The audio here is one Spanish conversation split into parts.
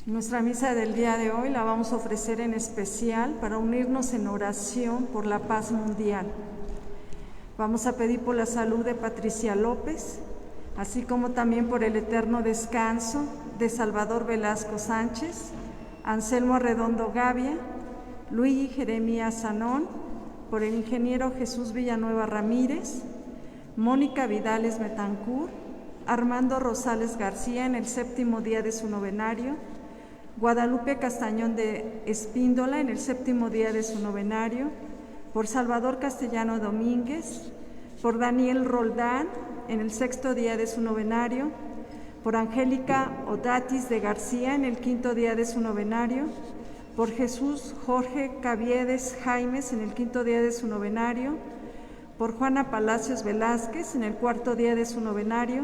Nuestra misa del día de hoy la vamos a ofrecer en especial para unirnos en oración por la paz mundial. Vamos a pedir por la salud de Patricia López, así como también por el eterno descanso de Salvador Velasco Sánchez, Anselmo Arredondo Gavia, Luigi Jeremías Zanón, por el ingeniero Jesús Villanueva Ramírez, Mónica Vidales Betancourt, Armando Rosales García en el 7º día de su novenario, Guadalupe Castañón de Espíndola en el 7º día de su novenario, por Salvador Castellano Domínguez, por Daniel Roldán en el 6º día de su novenario, por Angélica Odatis de García en el 5º día de su novenario, por Jesús Jorge Caviedes Jaimes en el 5º día de su novenario, por Juana Palacios Velázquez en el 4º día de su novenario,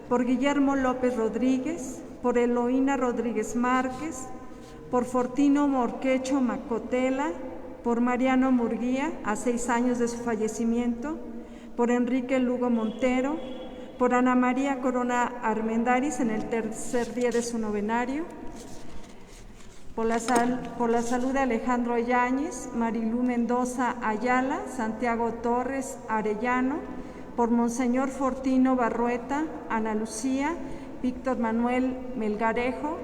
por Guillermo López Rodríguez, por Eloína Rodríguez Márquez, por Fortino Morquecho Macotela, por Mariano Murguía, a 6 años de su fallecimiento, por Enrique Lugo Montero, por Ana María Corona Armendáriz en el 3er día de su novenario, por la salud de Alejandro Yáñez, Marilú Mendoza Ayala, Santiago Torres Arellano, por Monseñor Fortino Barrueta, Ana Lucía, Víctor Manuel Melgarejo,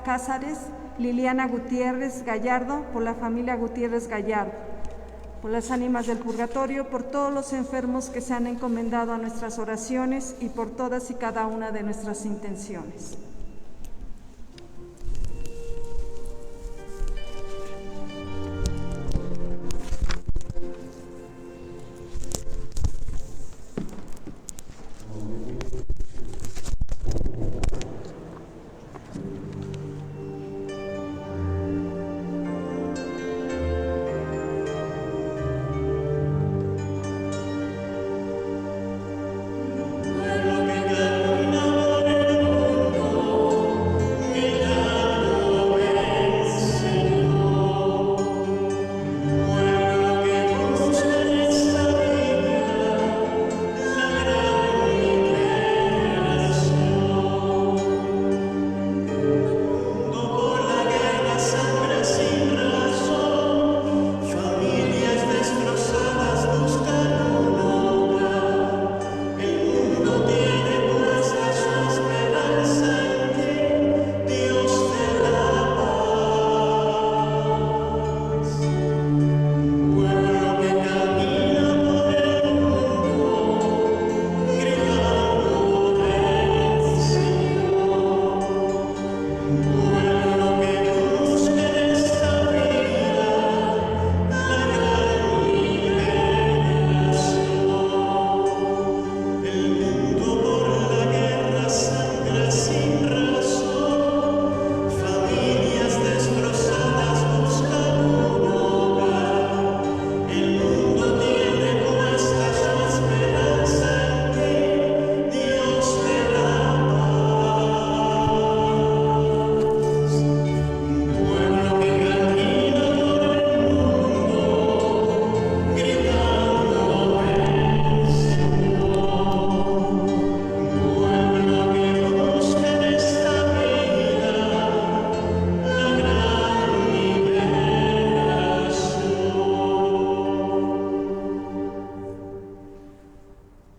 Cázares, Liliana Gutiérrez Gallardo, por la familia Gutiérrez Gallardo, por las ánimas del purgatorio, por todos los enfermos que se han encomendado a nuestras oraciones y por todas y cada una de nuestras intenciones.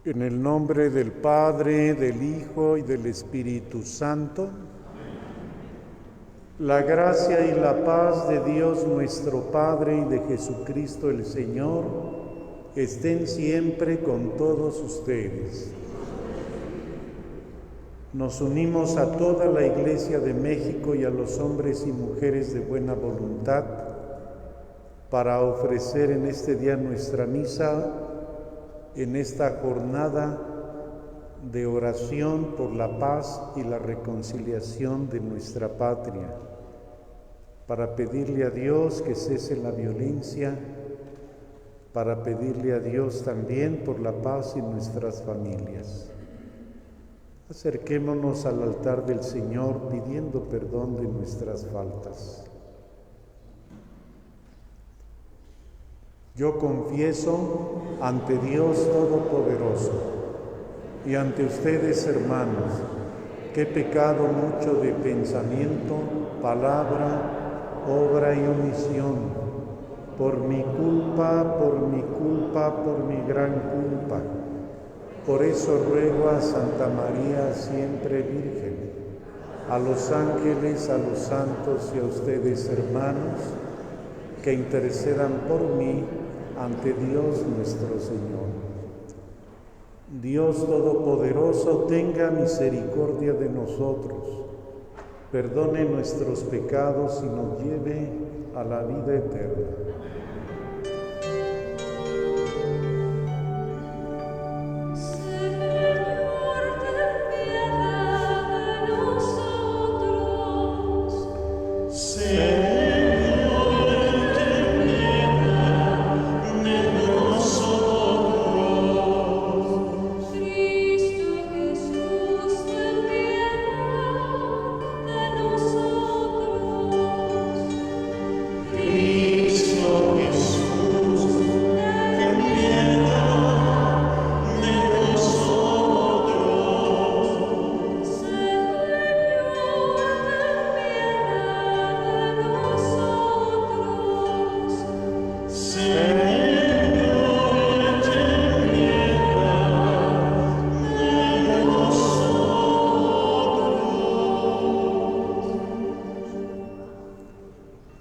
En el nombre del Padre, del Hijo y del Espíritu Santo, la gracia y la paz de Dios nuestro Padre y de Jesucristo el Señor estén siempre con todos ustedes. Nos unimos a toda la Iglesia de México y a los hombres y mujeres de buena voluntad para ofrecer en este día nuestra misa, en esta jornada de oración por la paz y la reconciliación de nuestra patria, para pedirle a Dios que cese la violencia, para pedirle a Dios también por la paz en nuestras familias. Acerquémonos al altar del Señor pidiendo perdón de nuestras faltas. Yo confieso ante Dios Todopoderoso y ante ustedes, hermanos, que he pecado mucho de pensamiento, palabra, obra y omisión, por mi culpa, por mi culpa, por mi gran culpa. Por eso ruego a Santa María, siempre Virgen, a los ángeles, a los santos y a ustedes, hermanos, que intercedan por mí ante Dios nuestro Señor. Dios Todopoderoso, tenga misericordia de nosotros, perdone nuestros pecados y nos lleve a la vida eterna.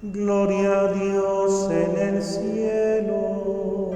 Gloria a Dios en el cielo.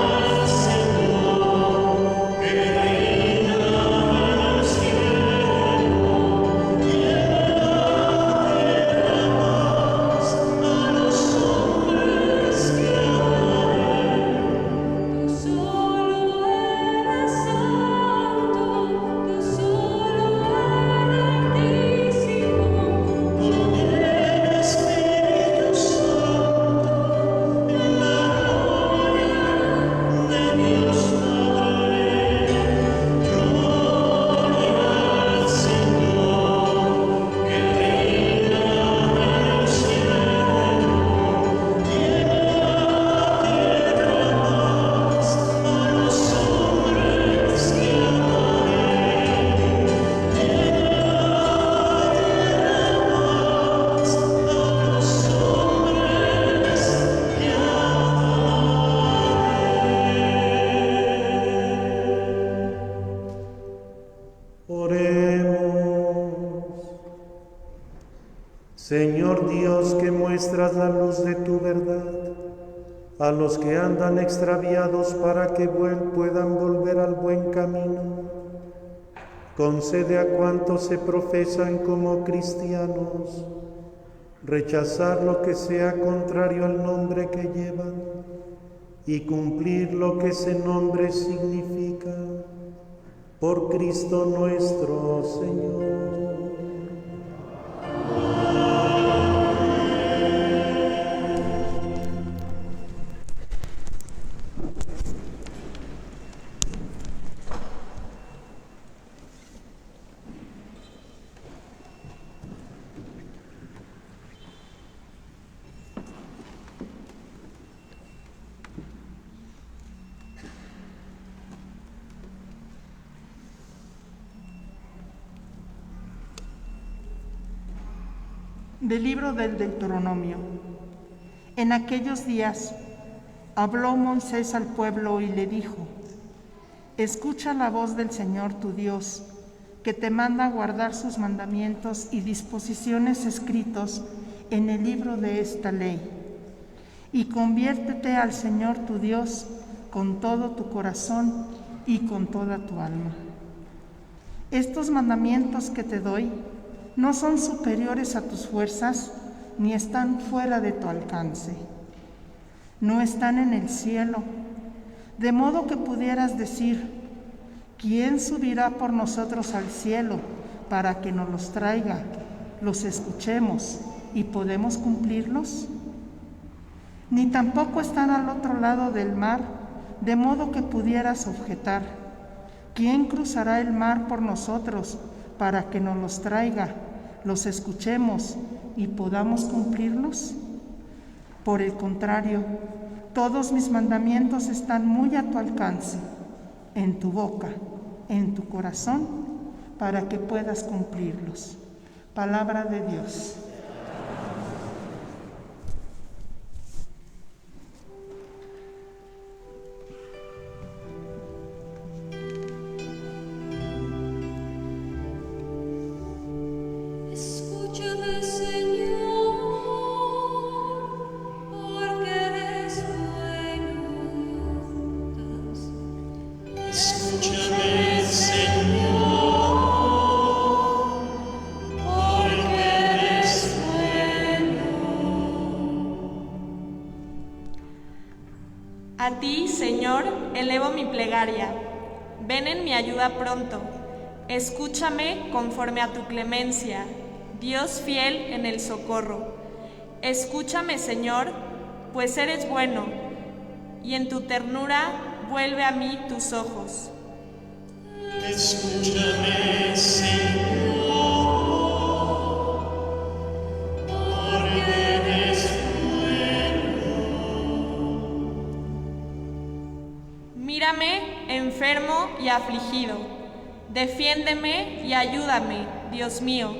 Gloria al Señor, que reina en el cielo. Llena de paz a los hombres que aman. Señor, te alabamos. Señor, te bendecimos. Señor Dios, que muestras la luz de tu verdad a los que andan extraviados para que puedan volver al buen camino, concede a cuantos se profesan como cristianos rechazar lo que sea contrario al nombre que llevan y cumplir lo que ese nombre significa. Por Cristo nuestro Señor. Del libro del Deuteronomio. En aquellos días habló Moisés al pueblo y le dijo: escucha la voz del Señor tu Dios, que te manda guardar sus mandamientos y disposiciones escritos en el libro de esta ley. Y conviértete al Señor tu Dios con todo tu corazón y con toda tu alma. Estos mandamientos que te doy no son superiores a tus fuerzas, ni están fuera de tu alcance. No están en el cielo, de modo que pudieras decir: ¿quién subirá por nosotros al cielo para que nos los traiga, los escuchemos y podemos cumplirlos? Ni tampoco están al otro lado del mar, de modo que pudieras objetar: ¿quién cruzará el mar por nosotros para que nos los traiga, los escuchemos y podamos cumplirlos? Por el contrario, todos mis mandamientos están muy a tu alcance, en tu boca, en tu corazón, para que puedas cumplirlos. Palabra de Dios. Escúchame, Señor, porque eres bueno. Escúchame, Señor, porque eres bueno. A ti, Señor, elevo mi plegaria. Ven en mi ayuda pronto. Escúchame conforme a tu clemencia, Dios fiel en el socorro. Escúchame, Señor, pues eres bueno, y en tu ternura vuelve a mí tus ojos. Escúchame, Señor, porque eres Mírame, enfermo y afligido. Defiéndeme y ayúdame, Dios mío.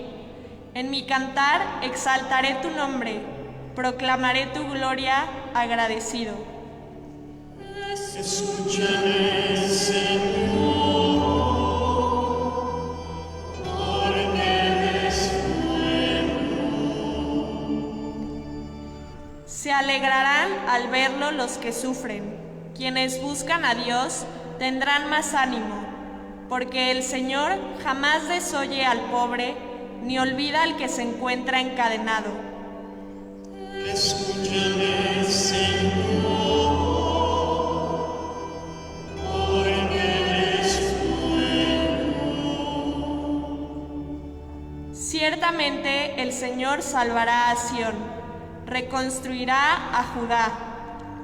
En mi cantar exaltaré tu nombre, proclamaré tu gloria agradecido. Escúchame, Señor, porque eres Se alegrarán al verlo los que sufren. Quienes buscan a Dios tendrán más ánimo, porque el Señor jamás desoye al pobre, ni olvida al que se encuentra encadenado. Escúchame, Señor, porque eres Ciertamente el Señor salvará a Sión, reconstruirá a Judá.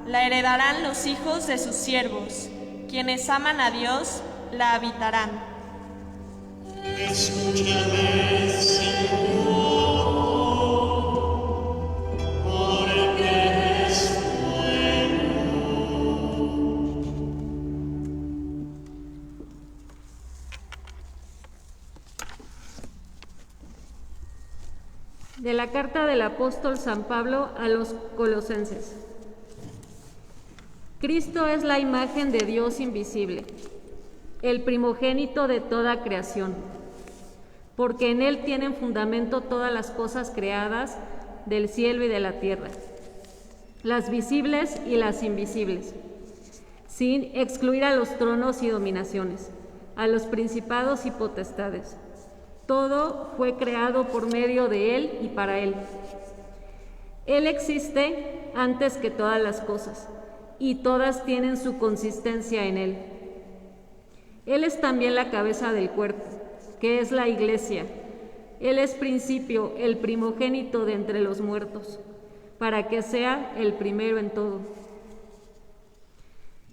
La heredarán los hijos de sus siervos, quienes aman a Dios la habitarán. Escúchame, Señor, porque eres De la carta del apóstol San Pablo a los Colosenses. Cristo es la imagen de Dios invisible, el primogénito de toda creación, porque en Él tienen fundamento todas las cosas creadas del cielo y de la tierra, las visibles y las invisibles, sin excluir a los tronos y dominaciones, a los principados y potestades. Todo fue creado por medio de Él y para Él. Él existe antes que todas las cosas, y todas tienen su consistencia en Él. Él es también la cabeza del cuerpo, que es la Iglesia. Él es principio, el primogénito de entre los muertos, para que sea el primero en todo.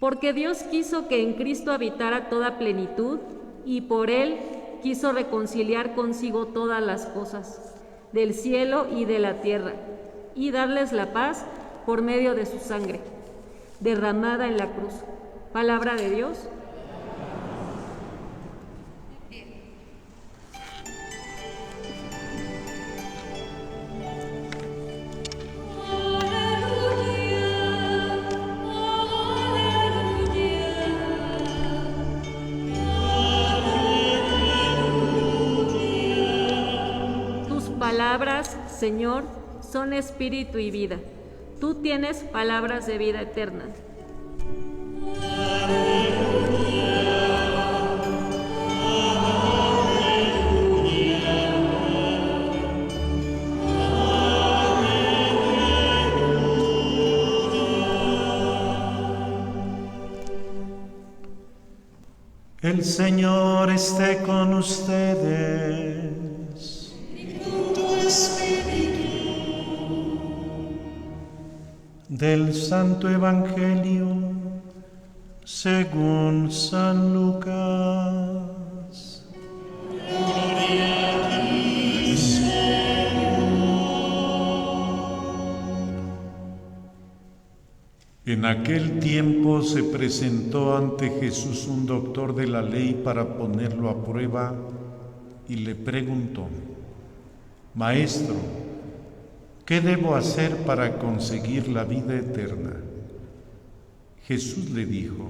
Porque Dios quiso que en Cristo habitara toda plenitud, y por Él quiso reconciliar consigo todas las cosas, del cielo y de la tierra, y darles la paz por medio de su sangre, derramada en la cruz. Palabra de Dios. Aleluya. palabras, Señor, son espíritu y vida. Tú tienes palabras de vida eterna. El Señor esté con ustedes. Del Santo Evangelio según San Lucas. En aquel tiempo se presentó ante Jesús un doctor de la ley para ponerlo a prueba y le preguntó: Maestro, ¿qué debo hacer para conseguir la vida eterna? Jesús le dijo: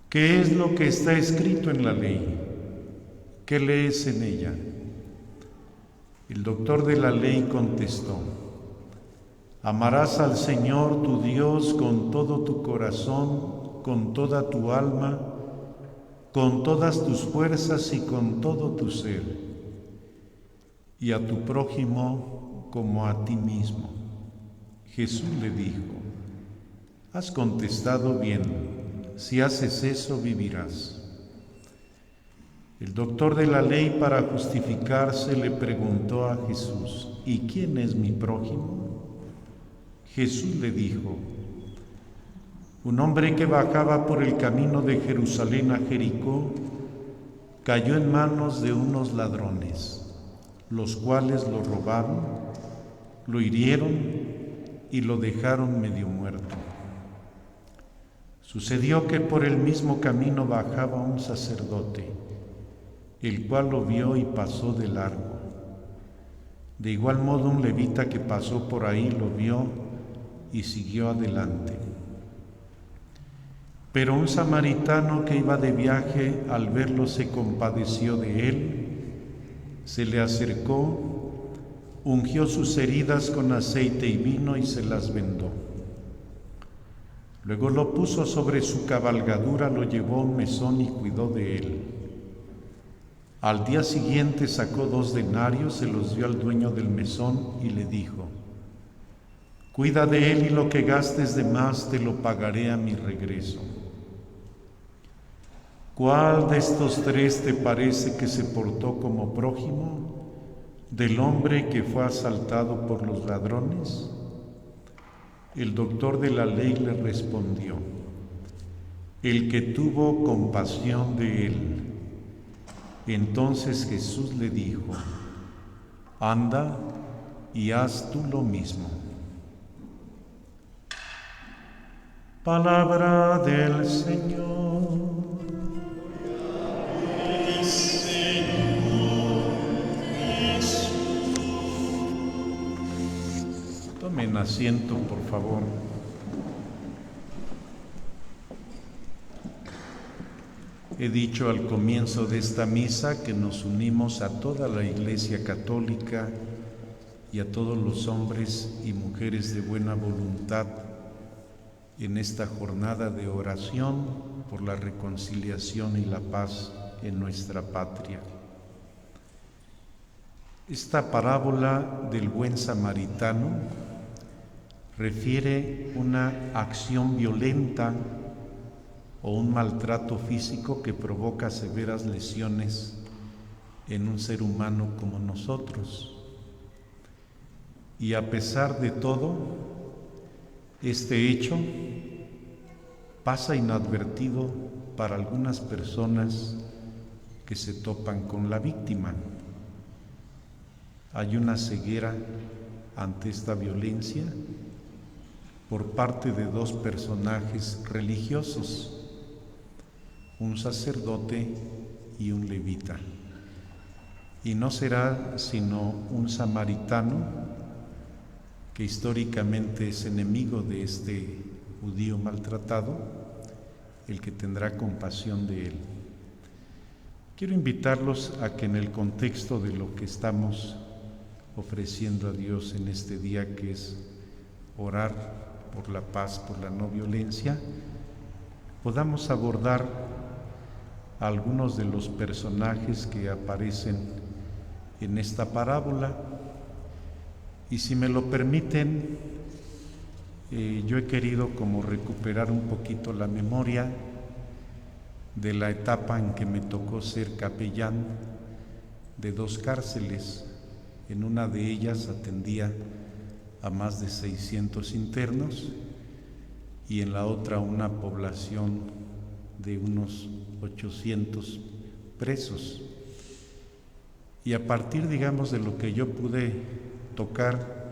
¿qué es lo que está escrito en la ley? ¿Qué lees en ella? El doctor de la ley contestó: amarás al Señor tu Dios con todo tu corazón, con toda tu alma, con todas tus fuerzas y con todo tu ser, y a tu prójimo como a ti mismo. Jesús le dijo: has contestado bien, si haces eso vivirás. El doctor de la ley, para justificarse, le preguntó a Jesús: ¿y quién es mi prójimo? Jesús le dijo: un hombre que bajaba por el camino de Jerusalén a Jericó cayó en manos de unos ladrones, los cuales lo robaron, lo hirieron y lo dejaron medio muerto. Sucedió que por el mismo camino bajaba un sacerdote, el cual lo vio y pasó de largo. De igual modo un levita que pasó por ahí lo vio y siguió adelante. Pero un samaritano que iba de viaje, al verlo se compadeció de él, se le acercó, ungió sus heridas con aceite y vino y se las vendó. Luego lo puso sobre su cabalgadura, lo llevó a un mesón y cuidó de él. Al día siguiente sacó 2 denarios, se los dio al dueño del mesón y le dijo: cuida de él y lo que gastes de más te lo pagaré a mi regreso. ¿Cuál de estos 3 te parece que se portó como prójimo del hombre que fue asaltado por los ladrones? El doctor de la ley le respondió: el que tuvo compasión de él. Entonces Jesús le dijo: anda y haz tú lo mismo. Palabra del Señor. Tomen asiento, por favor. He dicho al comienzo de esta misa que nos unimos a toda la Iglesia Católica y a todos los hombres y mujeres de buena voluntad en esta jornada de oración por la reconciliación y la paz en nuestra patria. Esta parábola del buen samaritano refiere una acción violenta o un maltrato físico que provoca severas lesiones en un ser humano como nosotros. Y a pesar de todo, este hecho pasa inadvertido para algunas personas que se topan con la víctima. Hay una ceguera ante esta violencia por parte de 2 personajes religiosos, un sacerdote y un levita. Y no será sino un samaritano, que históricamente es enemigo de este judío maltratado, el que tendrá compasión de él. Quiero invitarlos a que en el contexto de lo que estamos ofreciendo a Dios en este día, que es orar por la paz, por la no violencia, podamos abordar algunos de los personajes que aparecen en esta parábola. Y si me lo permiten, yo he querido como recuperar un poquito la memoria de la etapa en que me tocó ser capellán de 2 cárceles. En una de ellas atendía a más de 600 internos y en la otra una población de unos 800 presos. Y a partir, digamos, de lo que yo pude tocar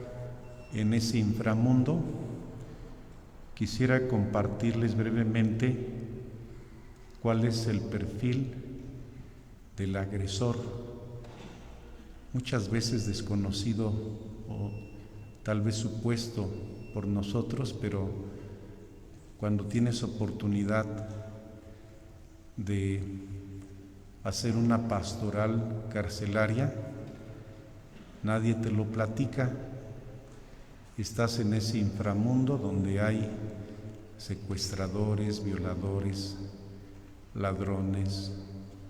en ese inframundo, quisiera compartirles brevemente cuál es el perfil del agresor, muchas veces desconocido o tal vez supuesto por nosotros, pero cuando tienes oportunidad de hacer una pastoral carcelaria, nadie te lo platica. Estás en ese inframundo donde hay secuestradores, violadores, ladrones,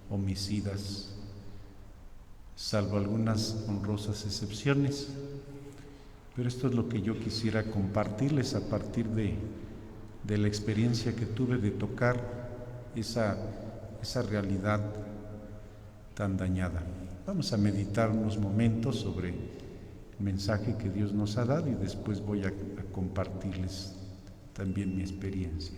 homicidas, salvo algunas honrosas excepciones. Pero esto es lo que yo quisiera compartirles a partir de la experiencia que tuve de tocar esa realidad tan dañada. Vamos a meditar unos momentos sobre el mensaje que Dios nos ha dado y después voy a compartirles también mi experiencia.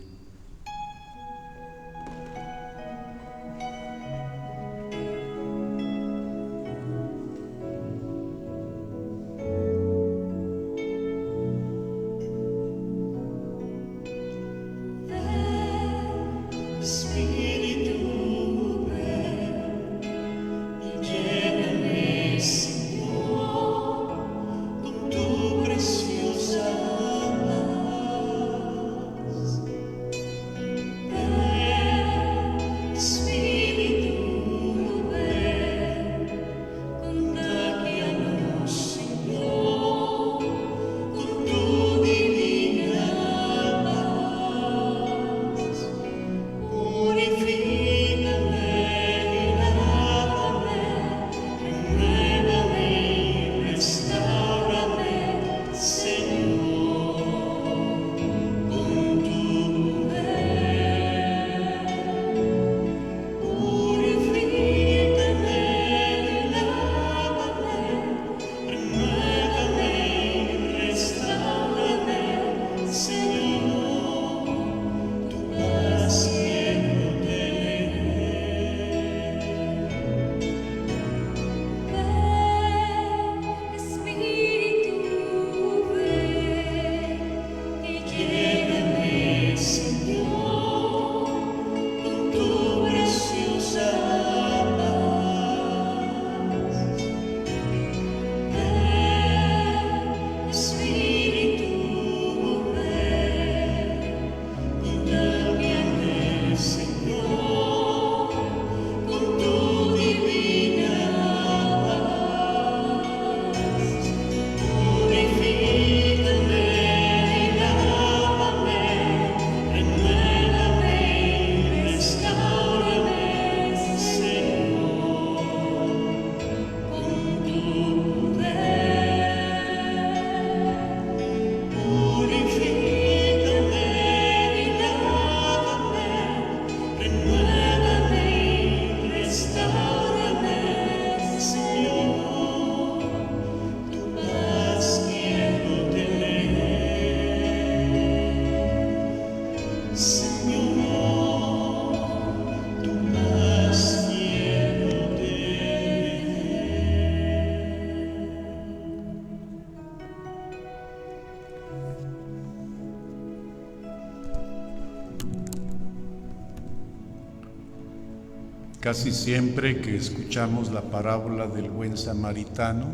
Casi siempre que escuchamos la parábola del buen samaritano,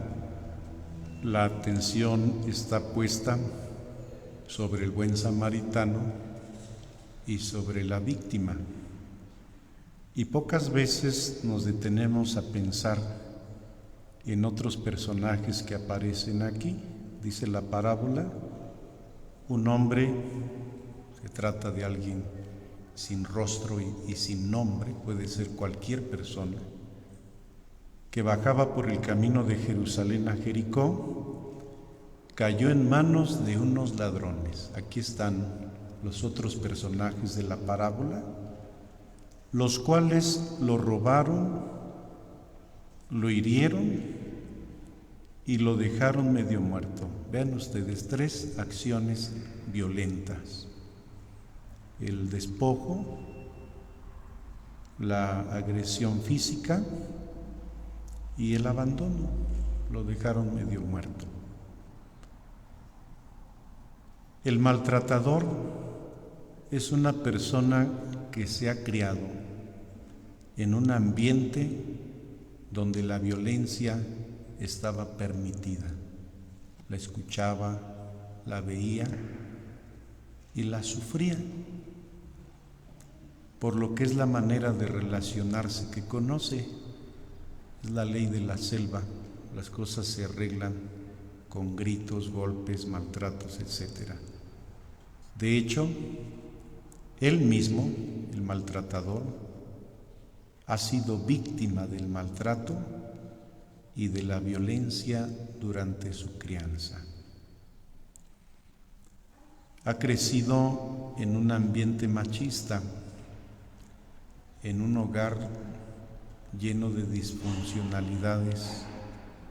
la atención está puesta sobre el buen samaritano y sobre la víctima. Y pocas veces nos detenemos a pensar en otros personajes que aparecen aquí. Dice la parábola, un hombre, se trata de alguien sin rostro y sin nombre, puede ser cualquier persona, que bajaba por el camino de Jerusalén a Jericó, cayó en manos de unos ladrones. Aquí están los otros personajes de la parábola, los cuales lo robaron, lo hirieron y lo dejaron medio muerto. Vean ustedes, 3 acciones violentas: el despojo, la agresión física y el abandono. Lo dejaron medio muerto. El maltratador es una persona que se ha criado en un ambiente donde la violencia estaba permitida. La escuchaba, la veía y la sufría, por lo que es la manera de relacionarse que conoce. Es la ley de la selva. Las cosas se arreglan con gritos, golpes, maltratos, etc. De hecho, él mismo, el maltratador, ha sido víctima del maltrato y de la violencia durante su crianza. Ha crecido en un ambiente machista, en un hogar lleno de disfuncionalidades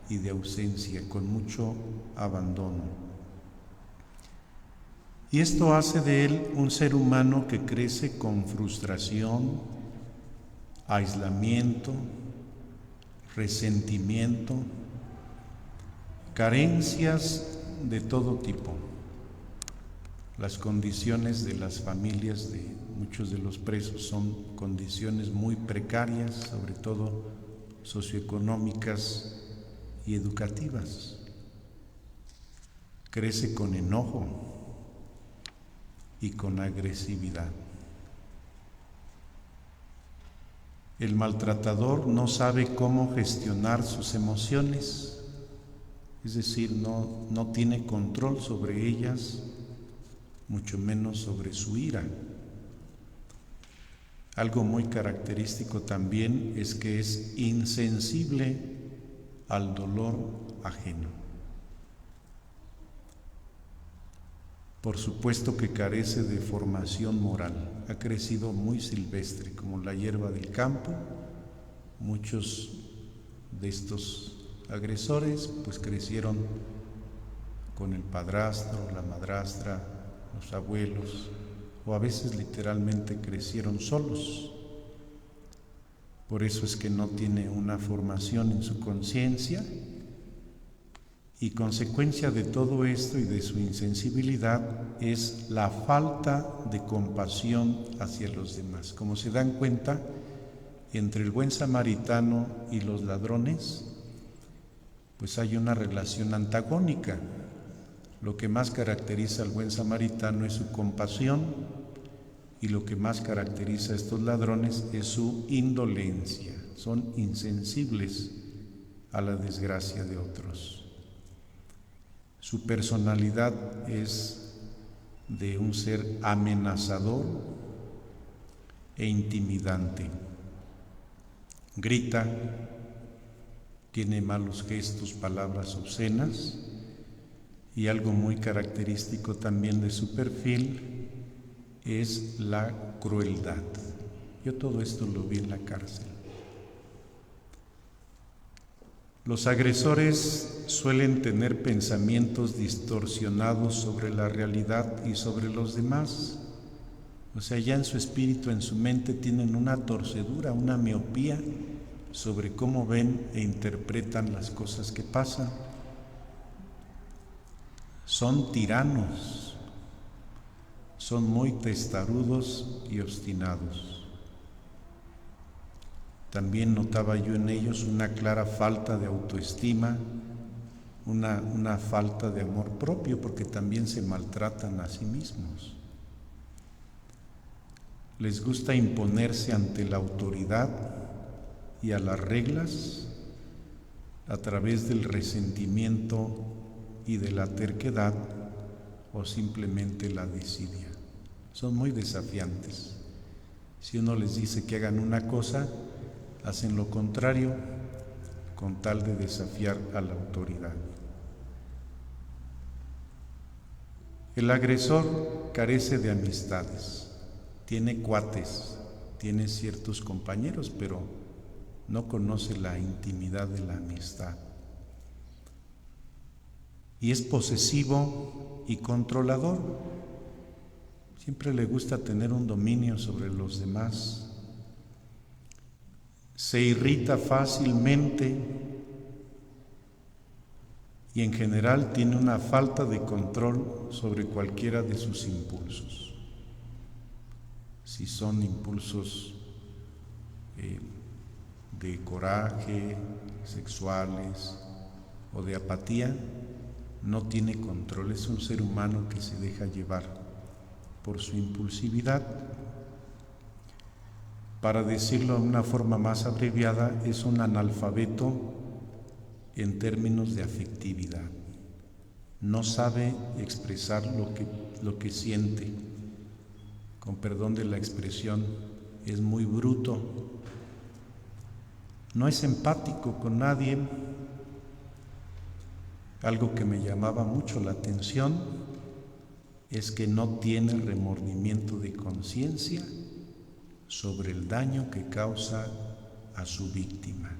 y de ausencia, con mucho abandono. Y esto hace de él un ser humano que crece con frustración, aislamiento, resentimiento, carencias de todo tipo. Las condiciones de las familias de muchos de los presos son condiciones muy precarias, sobre todo socioeconómicas y educativas. Crece con enojo y con agresividad. El maltratador no sabe cómo gestionar sus emociones, es decir, no tiene control sobre ellas, mucho menos sobre su ira. Algo muy característico también es que es insensible al dolor ajeno. Por supuesto que carece de formación moral, ha crecido muy silvestre, como la hierba del campo. Muchos de estos agresores pues crecieron con el padrastro, la madrastra, los abuelos, o a veces literalmente crecieron solos. Por eso es que no tiene una formación en su conciencia, y consecuencia de todo esto y de su insensibilidad es la falta de compasión hacia los demás. Como se dan cuenta, entre el buen samaritano y los ladrones, pues hay una relación antagónica. Lo que más caracteriza al buen samaritano es su compasión, y lo que más caracteriza a estos ladrones es su indolencia. Son insensibles a la desgracia de otros. Su personalidad es de un ser amenazador e intimidante. Grita, tiene malos gestos, palabras obscenas, y algo muy característico también de su perfil es la crueldad. Yo todo esto lo vi en la cárcel. Los agresores suelen tener pensamientos distorsionados sobre la realidad y sobre los demás. O sea, ya en su espíritu, en su mente, tienen una torcedura, una miopía sobre cómo ven e interpretan las cosas que pasan. Son tiranos, son muy testarudos y obstinados. También notaba yo en ellos una clara falta de autoestima, una falta de amor propio, porque también se maltratan a sí mismos. Les gusta imponerse ante la autoridad y a las reglas, a través del resentimiento y de la terquedad, o simplemente la desidia. Son muy desafiantes. Si uno les dice que hagan una cosa, hacen lo contrario con tal de desafiar a la autoridad. El agresor carece de amistades, tiene cuates, tiene ciertos compañeros, pero no conoce la intimidad de la amistad. Y es posesivo y controlador. Siempre le gusta tener un dominio sobre los demás. Se irrita fácilmente y en general tiene una falta de control sobre cualquiera de sus impulsos. Si son impulsos de coraje, sexuales o de apatía, no tiene control. Es un ser humano que se deja llevar por su impulsividad. Para decirlo de una forma más abreviada, es un analfabeto en términos de afectividad. No sabe expresar lo que siente. Con perdón de la expresión, es muy bruto. No es empático con nadie. Algo que me llamaba mucho la atención es que no tiene remordimiento de conciencia sobre el daño que causa a su víctima.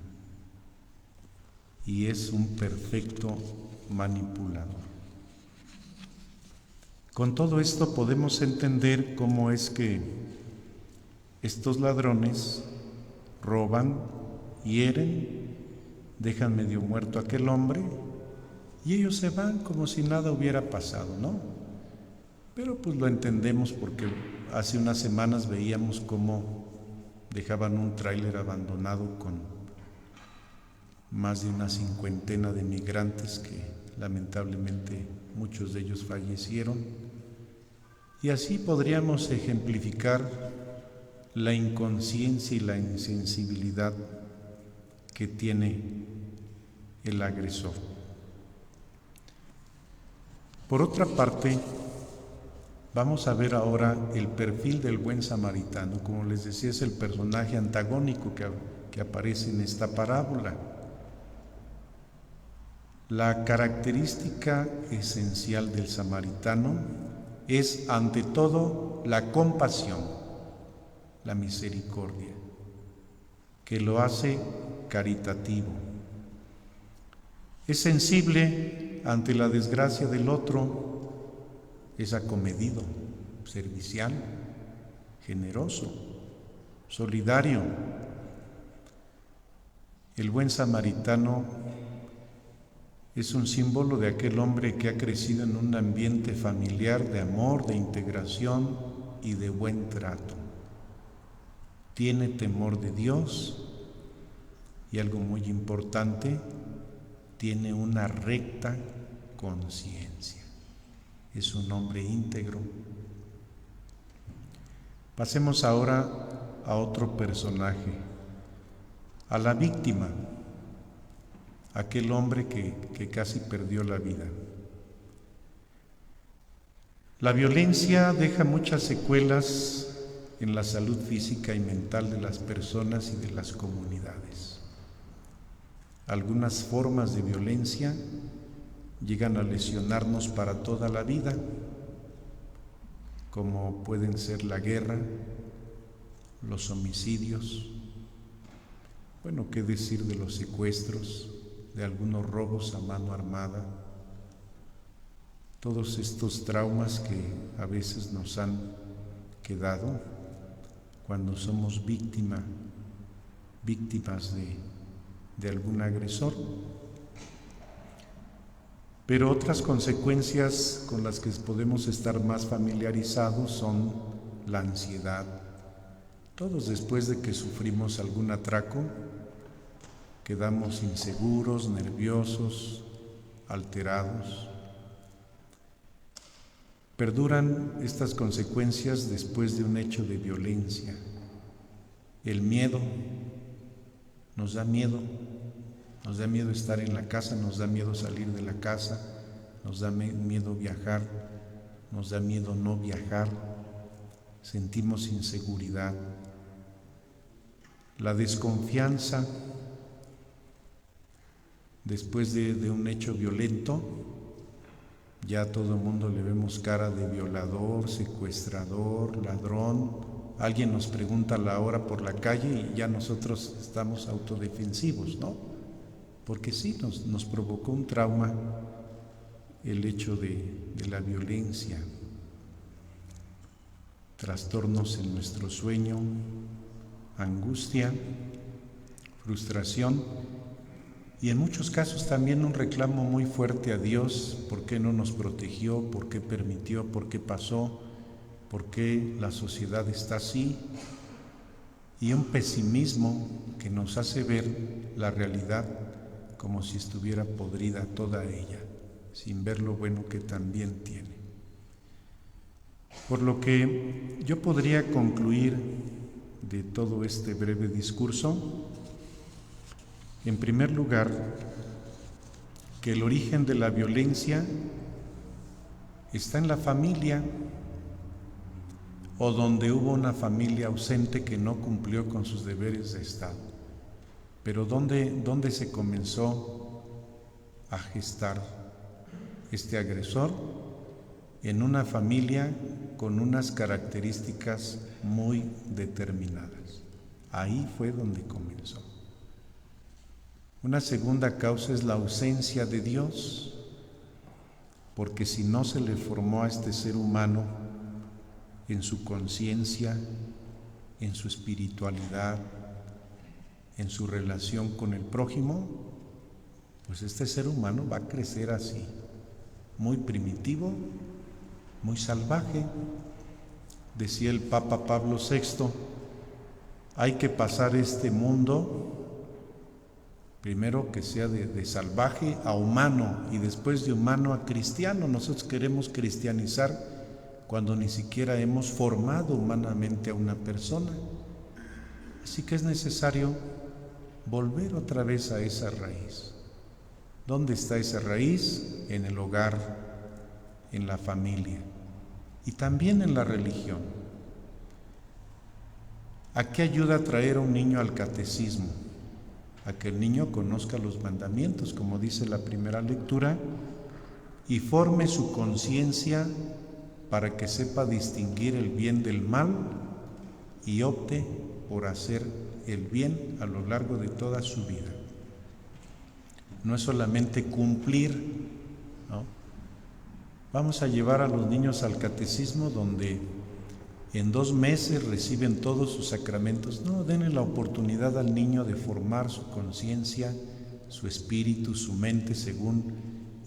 Y es un perfecto manipulador. Con todo esto podemos entender cómo es que estos ladrones roban, hieren, dejan medio muerto a aquel hombre y ellos se van como si nada hubiera pasado, ¿no? Pero pues lo entendemos porque hace unas semanas veíamos cómo dejaban un tráiler abandonado con más de una 50 de migrantes que lamentablemente muchos de ellos fallecieron. Y así podríamos ejemplificar la inconsciencia y la insensibilidad que tiene el agresor. Por otra parte, vamos a ver ahora el perfil del buen samaritano. Como les decía, es el personaje antagónico que aparece en esta parábola. La característica esencial del samaritano es, ante todo, la compasión, la misericordia, que lo hace caritativo. Es sensible ante la desgracia del otro, es acomedido, servicial, generoso, solidario. El buen samaritano es un símbolo de aquel hombre que ha crecido en un ambiente familiar de amor, de integración y de buen trato. Tiene temor de Dios y, algo muy importante, tiene una recta conciencia. Es un hombre íntegro. Pasemos ahora a otro personaje, a la víctima, aquel hombre que casi perdió la vida. La violencia deja muchas secuelas en la salud física y mental de las personas y de las comunidades. Algunas formas de violencia llegan a lesionarnos para toda la vida, como pueden ser la guerra, los homicidios, bueno, qué decir de los secuestros, de algunos robos a mano armada, todos estos traumas que a veces nos han quedado cuando somos víctimas de algún agresor. Pero otras consecuencias con las que podemos estar más familiarizados son la ansiedad. Todos, después de que sufrimos algún atraco, quedamos inseguros, nerviosos, alterados. Perduran estas consecuencias después de un hecho de violencia. El miedo, nos da miedo Nos da miedo estar en la casa, nos da miedo salir de la casa, nos da miedo viajar, nos da miedo no viajar, sentimos inseguridad. La desconfianza después de un hecho violento, ya a todo el mundo le vemos cara de violador, secuestrador, ladrón. Alguien nos pregunta la hora por la calle y ya nosotros estamos autodefensivos, ¿no? Porque sí, nos provocó un trauma el hecho de la violencia, trastornos en nuestro sueño, angustia, frustración y en muchos casos también un reclamo muy fuerte a Dios. ¿Por qué no nos protegió? ¿Por qué permitió? ¿Por qué pasó? ¿Por qué la sociedad está así? Y un pesimismo que nos hace ver la realidad como si estuviera podrida toda ella, sin ver lo bueno que también tiene. Por lo que yo podría concluir de todo este breve discurso, en primer lugar, que el origen de la violencia está en la familia, o donde hubo una familia ausente que no cumplió con sus deberes de Estado. Pero ¿dónde se comenzó a gestar este agresor? En una familia con unas características muy determinadas. Ahí fue donde comenzó. Una segunda causa es la ausencia de Dios, porque si no se le formó a este ser humano en su conciencia, en su espiritualidad, en su relación con el prójimo, pues este ser humano va a crecer así, muy primitivo, muy salvaje. Decía el Papa Pablo VI, hay que pasar este mundo, primero que sea de salvaje a humano y después de humano a cristiano. Nosotros queremos cristianizar cuando ni siquiera hemos formado humanamente a una persona. Así que es necesario volver otra vez a esa raíz. ¿Dónde está esa raíz? En el hogar, en la familia y también en la religión. ¿A qué ayuda a traer a un niño al catecismo? A que el niño conozca los mandamientos, como dice la primera lectura, y forme su conciencia para que sepa distinguir el bien del mal y opte por hacer el bien a lo largo de toda su vida. No es solamente cumplir, ¿no? Vamos a llevar a los niños al catecismo donde en 2 meses reciben todos sus sacramentos. No, denle la oportunidad al niño de formar su conciencia, su espíritu, su mente según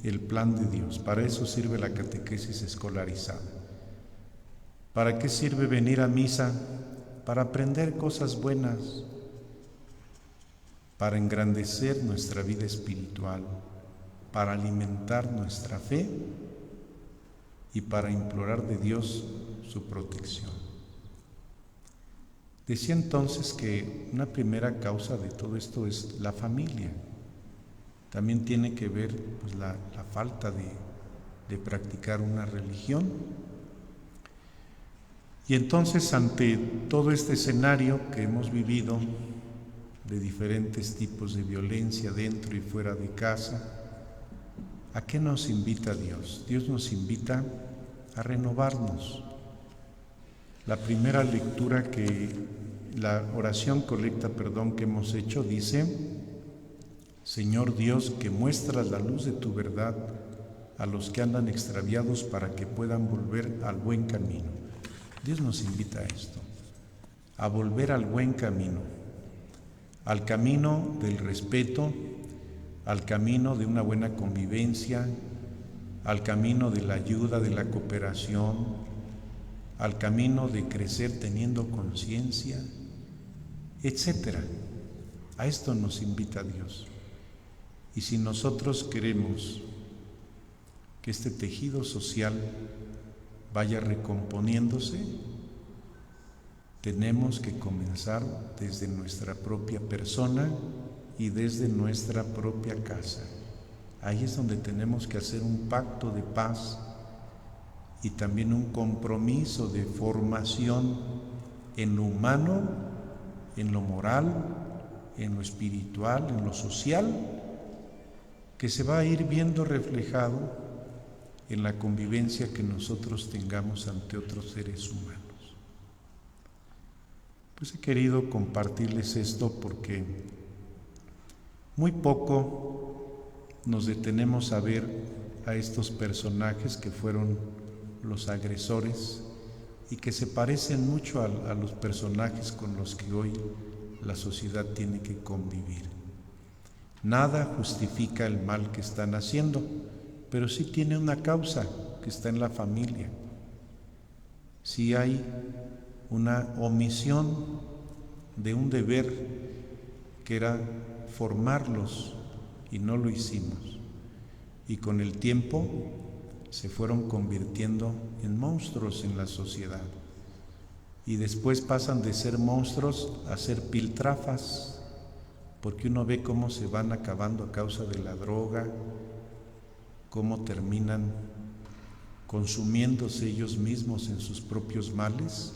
el plan de Dios. Para eso sirve la catequesis escolarizada. ¿Para qué sirve venir a misa? Para aprender cosas buenas, para engrandecer nuestra vida espiritual, para alimentar nuestra fe y para implorar de Dios su protección. Decía entonces que una primera causa de todo esto es la familia. También tiene que ver pues, la falta de practicar una religión. Y entonces, ante todo este escenario que hemos vivido de diferentes tipos de violencia dentro y fuera de casa, ¿a qué nos invita Dios? Dios nos invita a renovarnos. La primera lectura la oración colecta, que hemos hecho dice: Señor Dios, que muestras la luz de tu verdad a los que andan extraviados para que puedan volver al buen camino. Dios nos invita a esto, a volver al buen camino, al camino del respeto, al camino de una buena convivencia, al camino de la ayuda, de la cooperación, al camino de crecer teniendo conciencia, etc. A esto nos invita Dios. Y si nosotros queremos que este tejido social vaya recomponiéndose, tenemos que comenzar desde nuestra propia persona y desde nuestra propia casa. Ahí es donde tenemos que hacer un pacto de paz y también un compromiso de formación en lo humano, en lo moral, en lo espiritual, en lo social, que se va a ir viendo reflejado en la convivencia que nosotros tengamos ante otros seres humanos. Pues he querido compartirles esto porque muy poco nos detenemos a ver a estos personajes que fueron los agresores y que se parecen mucho a los personajes con los que hoy la sociedad tiene que convivir. Nada justifica el mal que están haciendo, pero sí tiene una causa que está en la familia. Sí hay una omisión de un deber que era formarlos y no lo hicimos. Y con el tiempo se fueron convirtiendo en monstruos en la sociedad. Y después pasan de ser monstruos a ser piltrafas, porque uno ve cómo se van acabando a causa de la droga, cómo terminan consumiéndose ellos mismos en sus propios males,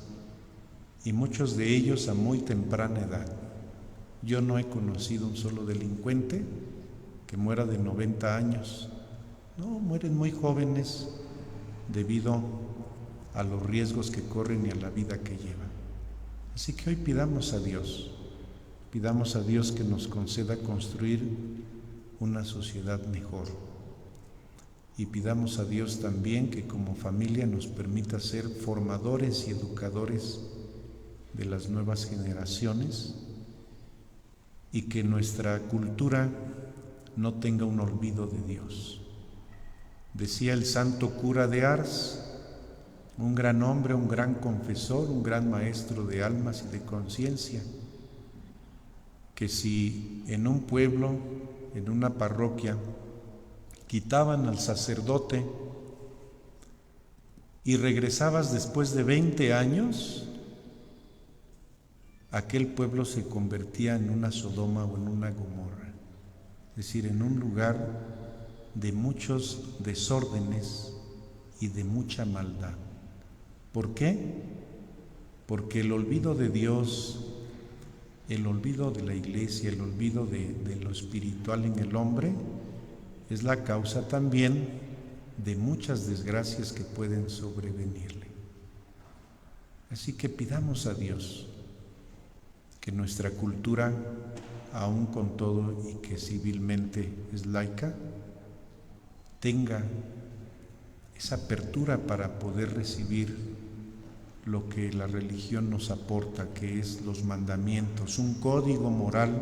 y muchos de ellos a muy temprana edad. Yo no he conocido un solo delincuente que muera de 90 años. No, mueren muy jóvenes debido a los riesgos que corren y a la vida que llevan. Así que hoy pidamos a Dios que nos conceda construir una sociedad mejor. Y pidamos a Dios también que como familia nos permita ser formadores y educadores de las nuevas generaciones y que nuestra cultura no tenga un olvido de Dios. Decía el santo cura de Ars, un gran hombre, un gran confesor, un gran maestro de almas y de conciencia, que si en un pueblo, en una parroquia, quitaban al sacerdote y regresabas después de 20 años, aquel pueblo se convertía en una Sodoma o en una Gomorra, es decir, en un lugar de muchos desórdenes y de mucha maldad. ¿Por qué? Porque el olvido de Dios, el olvido de la iglesia, el olvido de lo espiritual en el hombre, es la causa también de muchas desgracias que pueden sobrevenirle. Así que pidamos a Dios que nuestra cultura, aun con todo y que civilmente es laica, tenga esa apertura para poder recibir lo que la religión nos aporta, que es los mandamientos, un código moral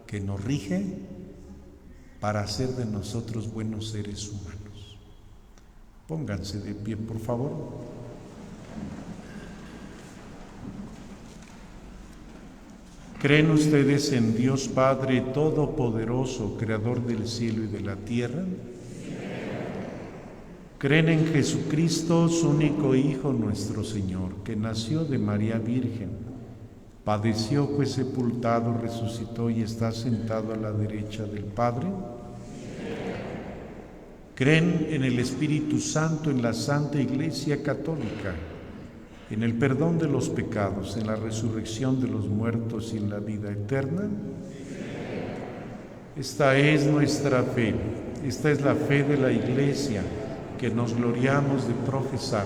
que nos rige para hacer de nosotros buenos seres humanos. Pónganse de pie, por favor. ¿Creen ustedes en Dios Padre Todopoderoso, Creador del cielo y de la tierra? ¿Creen en Jesucristo, su único Hijo, nuestro Señor, que nació de María Virgen, padeció, fue sepultado, resucitó y está sentado a la derecha del Padre? ¿Creen en el Espíritu Santo, en la Santa Iglesia Católica, en el perdón de los pecados, en la resurrección de los muertos y en la vida eterna? Esta es nuestra fe, esta es la fe de la Iglesia, que nos gloriamos de profesar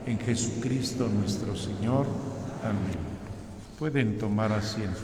en Jesucristo nuestro Señor. Amén. Pueden tomar asiento.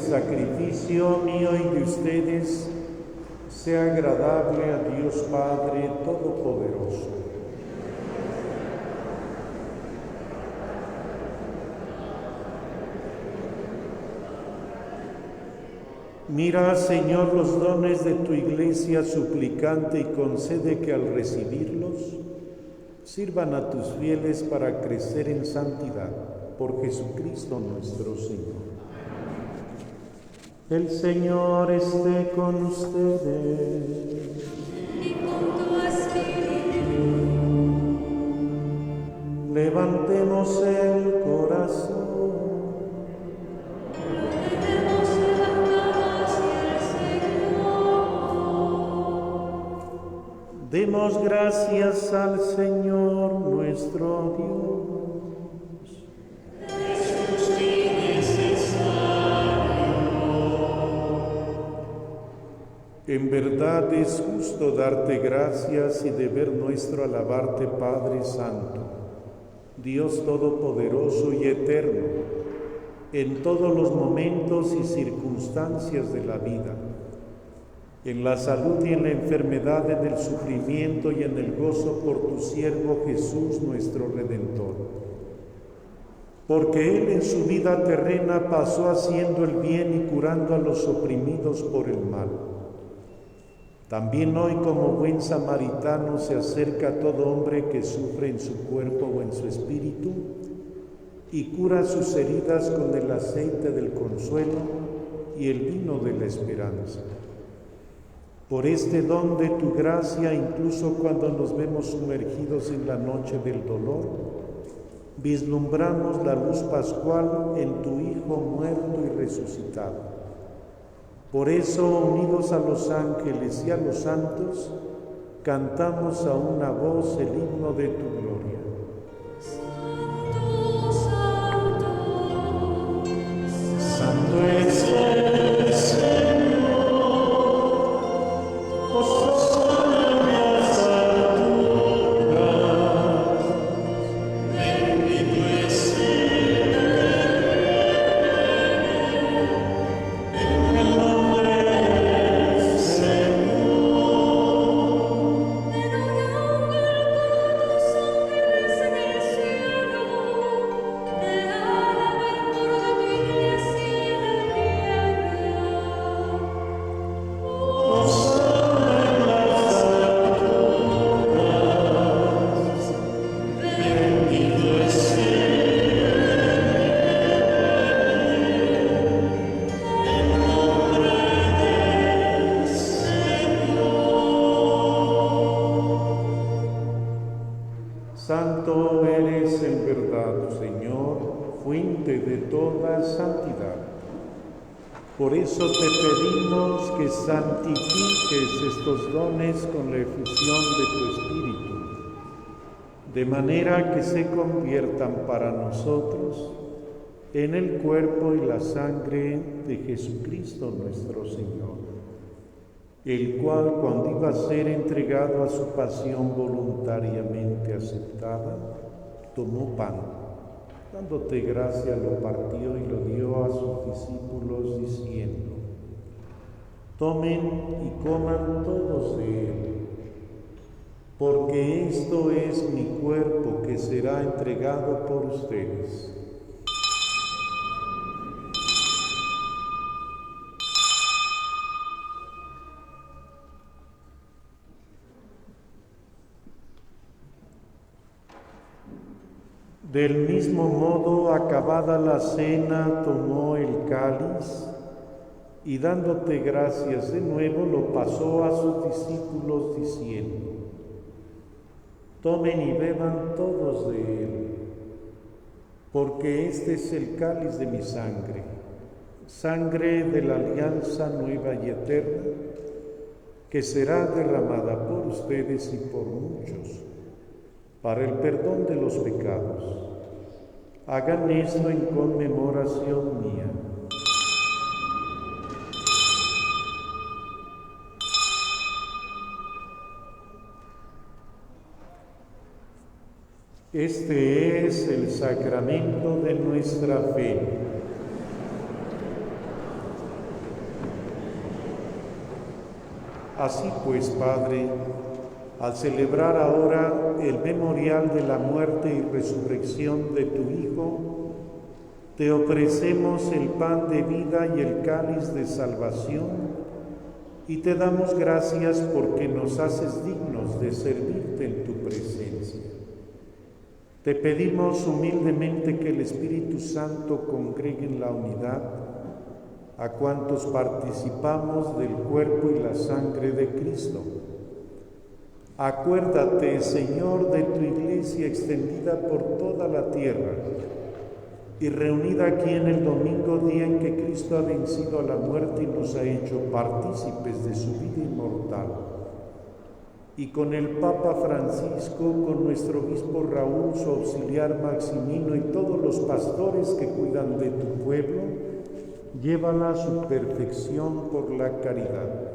sacrificio mío y de ustedes sea agradable a Dios Padre Todopoderoso. Mira, Señor, los dones de tu Iglesia suplicante y concede que al recibirlos sirvan a tus fieles para crecer en santidad. Por Jesucristo nuestro Señor. El Señor esté con ustedes. Y con tu espíritu. Levantemos el corazón. Demos gracias al Señor nuestro Dios. Es justo y necesario. En verdad es justo darte gracias y deber nuestro alabarte, Padre Santo, Dios Todopoderoso y Eterno, en todos los momentos y circunstancias de la vida, en la salud y en la enfermedad, en el sufrimiento y en el gozo por tu siervo Jesús nuestro Redentor. Porque Él en su vida terrena pasó haciendo el bien y curando a los oprimidos por el mal. También hoy, como buen samaritano, se acerca a todo hombre que sufre en su cuerpo o en su espíritu y cura sus heridas con el aceite del consuelo y el vino de la esperanza. Por este don de tu gracia, incluso cuando nos vemos sumergidos en la noche del dolor, vislumbramos la luz pascual en tu Hijo muerto y resucitado. Por eso, unidos a los ángeles y a los santos, cantamos a una voz el himno de tu gloria. Santo es el Señor. Santo eres en verdad, Señor, fuente de toda santidad. Por eso te pedimos que santifiques estos dones con la efusión de tu Espíritu, de manera que se conviertan para nosotros en el cuerpo y la sangre de Jesucristo nuestro Señor, el cual, cuando iba a ser entregado a su pasión voluntariamente aceptada, tomó pan, dándote gracia, lo partió y lo dio a sus discípulos, diciendo: tomen y coman todos de él, porque esto es mi cuerpo que será entregado por ustedes. Del mismo modo, acabada la cena, tomó el cáliz y dándote gracias de nuevo, lo pasó a sus discípulos diciendo: tomen y beban todos de él, porque este es el cáliz de mi sangre, sangre de la alianza nueva y eterna, que será derramada por ustedes y por muchos, para el perdón de los pecados. Hagan esto en conmemoración mía. Este es el sacramento de nuestra fe. Así pues, Padre, al celebrar ahora el memorial de la muerte y resurrección de tu Hijo, te ofrecemos el pan de vida y el cáliz de salvación, y te damos gracias porque nos haces dignos de servirte en tu presencia. Te pedimos humildemente que el Espíritu Santo congregue en la unidad a cuantos participamos del cuerpo y la sangre de Cristo. Acuérdate, Señor, de tu iglesia extendida por toda la tierra y reunida aquí en el domingo, día en que Cristo ha vencido a la muerte y nos ha hecho partícipes de su vida inmortal. Y con el Papa Francisco, con nuestro obispo Raúl, su auxiliar Maximino y todos los pastores que cuidan de tu pueblo, llévala a su perfección por la caridad.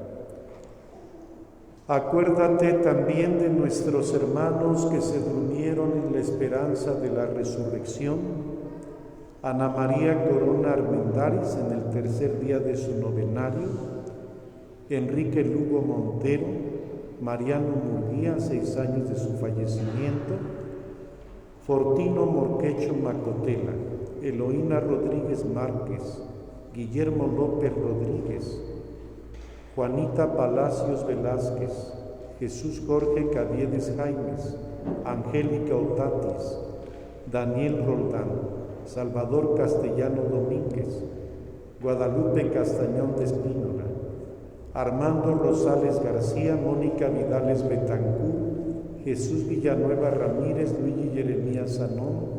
Acuérdate también de nuestros hermanos que se durmieron en la esperanza de la resurrección. Ana María Corona Armendáriz en el tercer día de su novenario, Enrique Lugo Montero, Mariano Murguía, 6 años de su fallecimiento, Fortino Morquecho Macotela, Eloína Rodríguez Márquez, Guillermo López Rodríguez, Juanita Palacios Velázquez, Jesús Jorge Caviedes Jaimes, Angélica Otatis, Daniel Roldán, Salvador Castellano Domínguez, Guadalupe Castañón de Espínola, Armando Rosales García, Mónica Vidales Betancur, Jesús Villanueva Ramírez, Luigi Jeremías Sanón,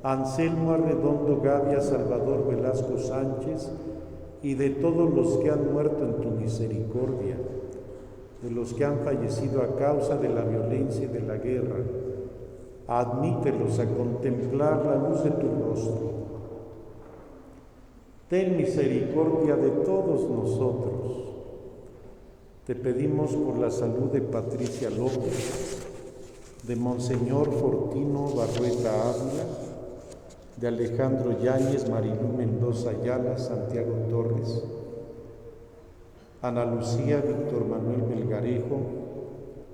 Anselmo Arredondo Gavia, Salvador Velasco Sánchez, y de todos los que han muerto en tu misericordia, de los que han fallecido a causa de la violencia y de la guerra. Admítelos a contemplar la luz de tu rostro. Ten misericordia de todos nosotros. Te pedimos por la salud de Patricia López, de Monseñor Fortino Barrueta Ávila, de Alejandro Yáñez, Marilú Mendoza Ayala, Santiago Torres, Ana Lucía, Víctor Manuel Melgarejo,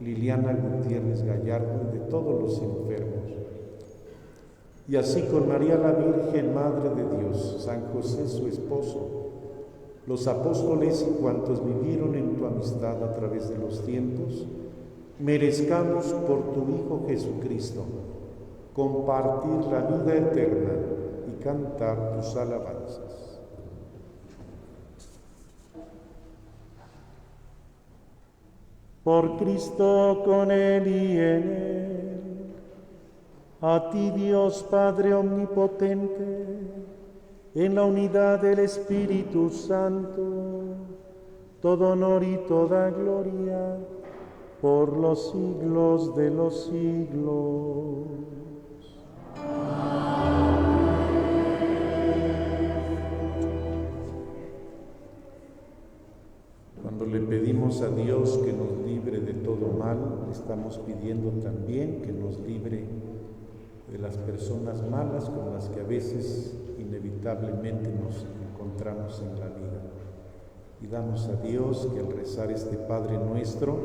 Liliana Gutiérrez Gallardo, y de todos los enfermos. Y así con María la Virgen, Madre de Dios, San José su esposo, los apóstoles y cuantos vivieron en tu amistad a través de los tiempos, merezcamos por tu Hijo Jesucristo compartir la vida eterna y cantar tus alabanzas. Por Cristo, con Él y en Él, a ti Dios Padre Omnipotente, en la unidad del Espíritu Santo, todo honor y toda gloria, por los siglos de los siglos. Cuando le pedimos a Dios que nos libre de todo mal, le estamos pidiendo también que nos libre de las personas malas con las que a veces inevitablemente nos encontramos en la vida. Pidamos a Dios que al rezar este Padre Nuestro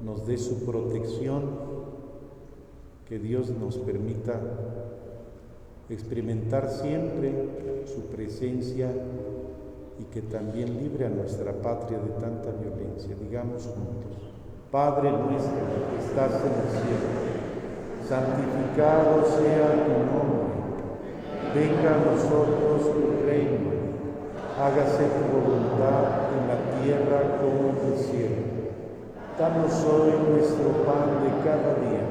nos dé su protección, que Dios nos permita experimentar siempre su presencia y que también libre a nuestra patria de tanta violencia. Digamos juntos: Padre nuestro que estás en el cielo, santificado sea tu nombre, venga a nosotros tu reino, hágase tu voluntad en la tierra como en el cielo. Danos hoy nuestro pan de cada día,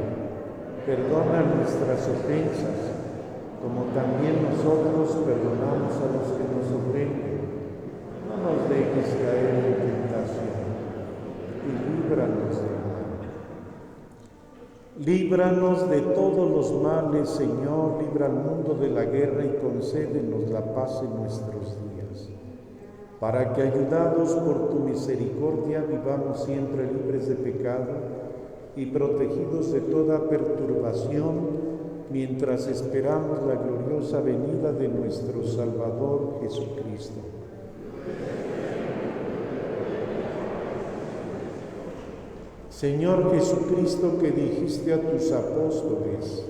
perdona nuestras ofensas, como también nosotros perdonamos a los que nos ofenden. No nos dejes caer en tentación y líbranos del mal. Líbranos de todos los males, Señor, libra al mundo de la guerra y concédenos la paz en nuestros días, para que, ayudados por tu misericordia, vivamos siempre libres de pecado y protegidos de toda perturbación, mientras esperamos la gloriosa venida de nuestro Salvador Jesucristo. Señor Jesucristo, que dijiste a tus apóstoles,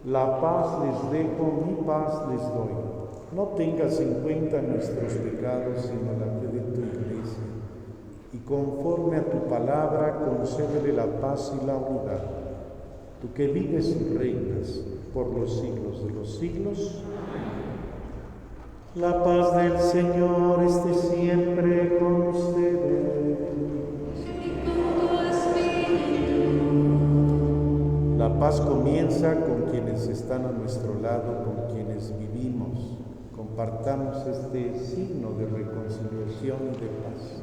la paz les dejo, mi paz les doy. No tengas en cuenta nuestros pecados, sino la fe de tu Iglesia. Y conforme a tu palabra, concédele la paz y la unidad. Tú que vives y reinas por los siglos de los siglos. La paz del Señor esté siempre con ustedes. La paz comienza con quienes están a nuestro lado, con quienes vivimos. Compartamos este signo de reconciliación y de paz.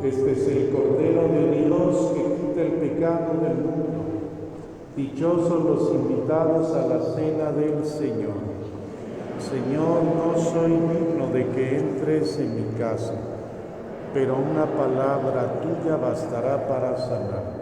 Este es el Cordero de Dios que quita el pecado del mundo. Dichosos los invitados a la cena del Señor. Señor, no soy digno de que entres en mi casa, pero una palabra tuya bastará para sanarme.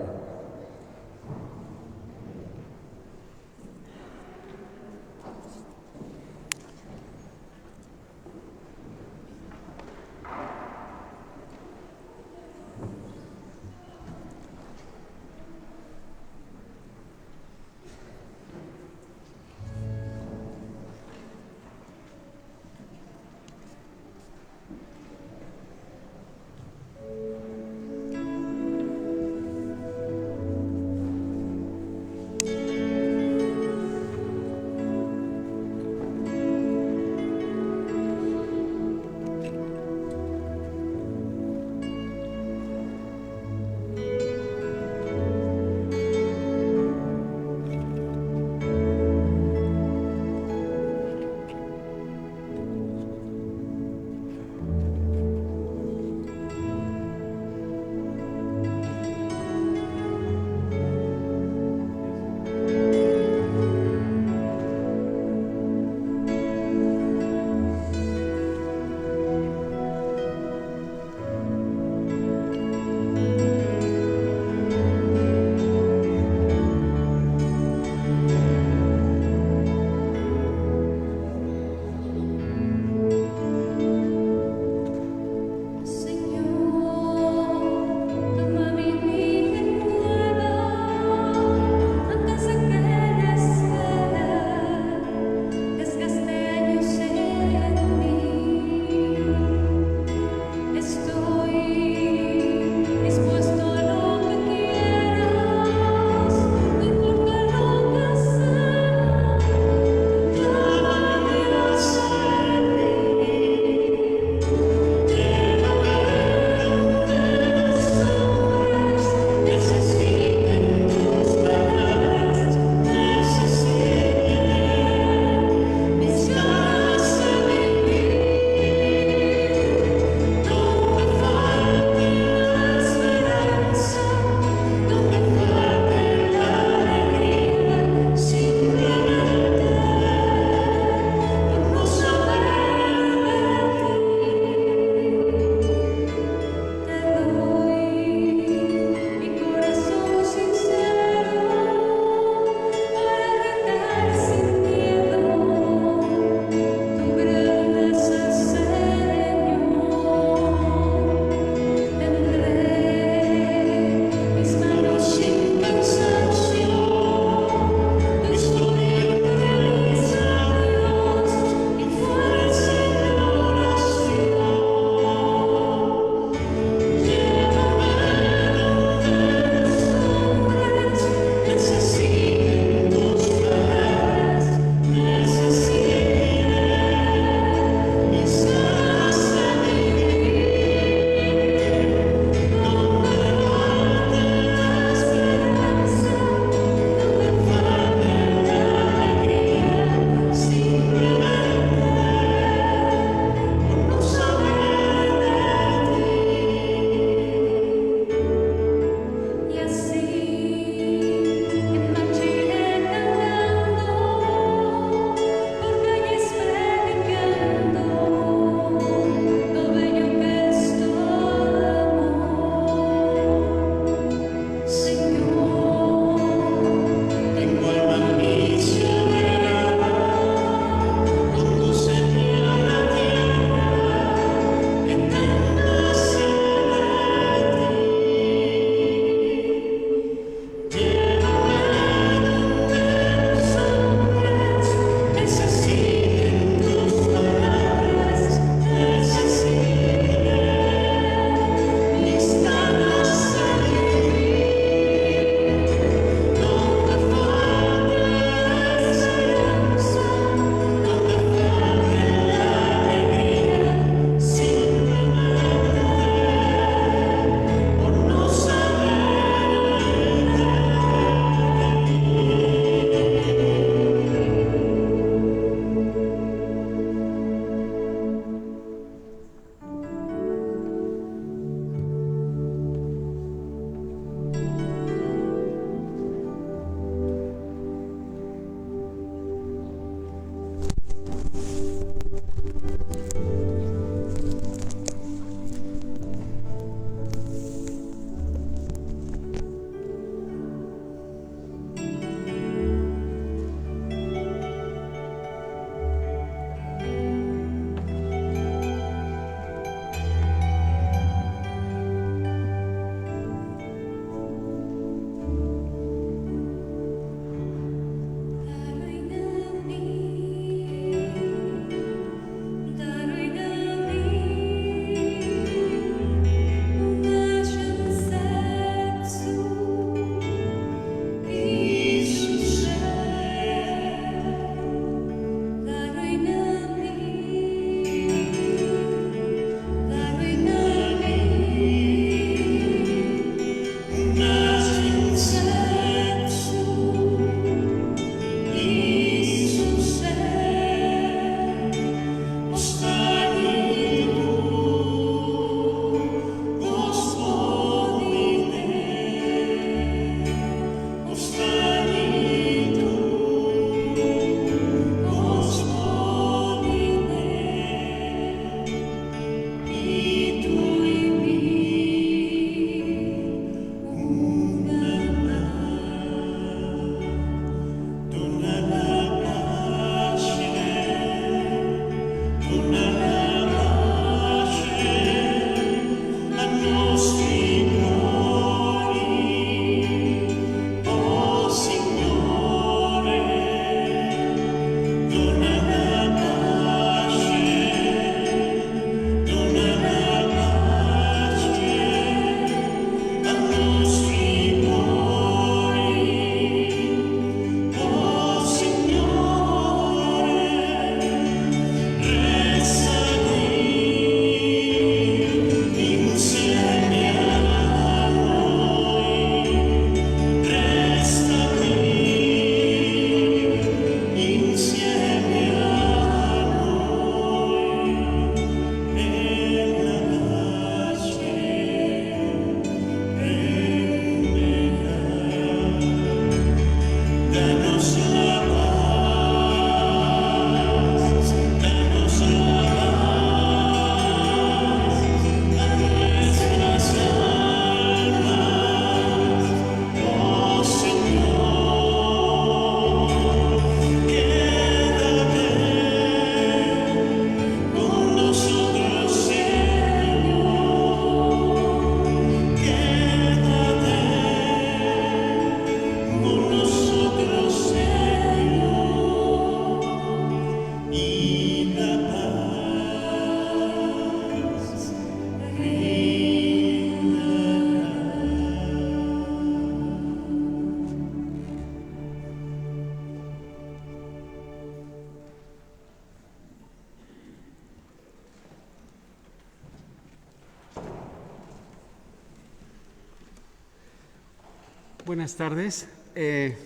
Buenas tardes,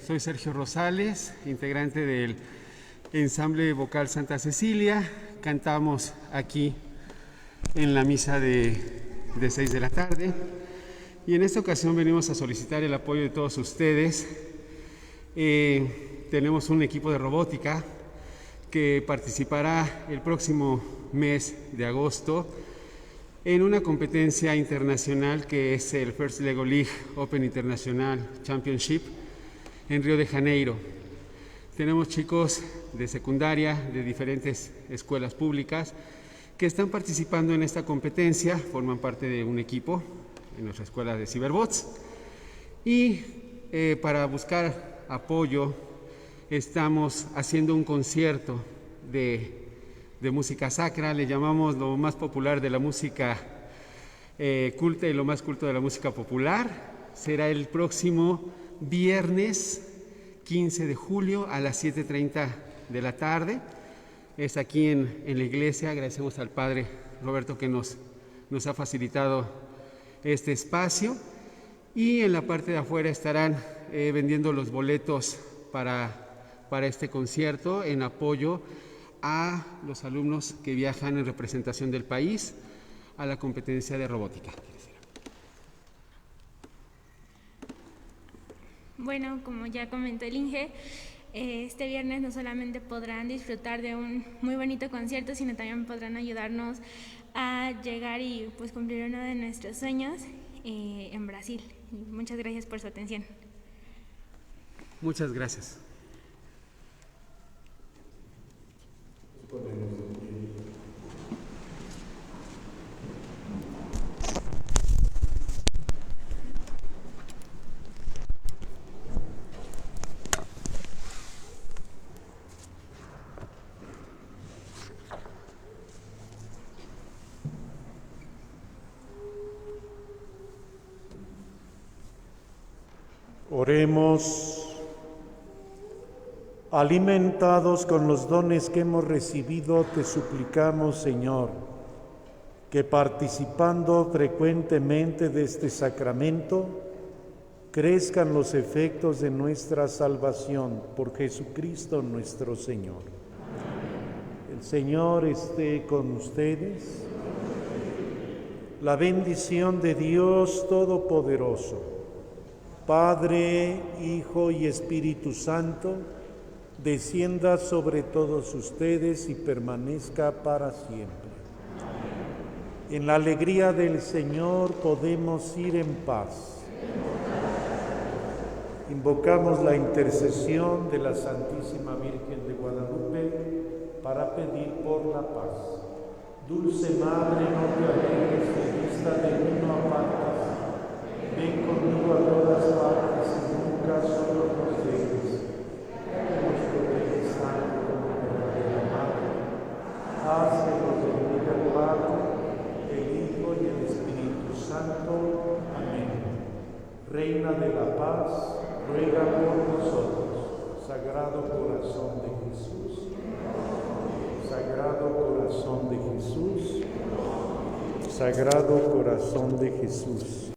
soy Sergio Rosales, integrante del ensamble vocal Santa Cecilia. Cantamos aquí en la misa de 6 de la tarde y en esta ocasión venimos a solicitar el apoyo de todos ustedes. Tenemos un equipo de robótica que participará el próximo mes de agosto en una competencia internacional que es el First Lego League Open International Championship en Río de Janeiro. Tenemos chicos de secundaria de diferentes escuelas públicas que están participando en esta competencia, forman parte de un equipo en nuestra escuela de Cyberbots y para buscar apoyo estamos haciendo un concierto de música sacra, le llamamos lo más popular de la música culta y lo más culto de la música popular. Será el próximo viernes 15 de julio a las 7:30 de la tarde. Es aquí en la iglesia. Agradecemos al Padre Roberto que nos ha facilitado este espacio. Y en la parte de afuera estarán vendiendo los boletos para este concierto en apoyo a los alumnos que viajan en representación del país a la competencia de robótica. Bueno, como ya comentó el Inge, este viernes no solamente podrán disfrutar de un muy bonito concierto, sino también podrán ayudarnos a llegar y pues cumplir uno de nuestros sueños en Brasil. Muchas gracias por su atención. Muchas gracias. Oremos. Alimentados con los dones que hemos recibido, te suplicamos, Señor, que participando frecuentemente de este sacramento, crezcan los efectos de nuestra salvación por Jesucristo nuestro Señor. El Señor esté con ustedes. La bendición de Dios Todopoderoso, Padre, Hijo y Espíritu Santo, descienda sobre todos ustedes y permanezca para siempre. En la alegría del Señor podemos ir en paz. Invocamos la intercesión de la Santísima Virgen de Guadalupe para pedir por la paz. Dulce Madre, no te alejes de vista de mí, no apartas. Ven conmigo a todas partes y nunca solo nos dejes. Nos protege santo como verdadera madre. Haz que nos bendiga el Padre, el Hijo y el Espíritu Santo. Amén. Reina de la paz, ruega por nosotros. Sagrado corazón de Jesús. Sagrado corazón de Jesús. Sagrado corazón de Jesús.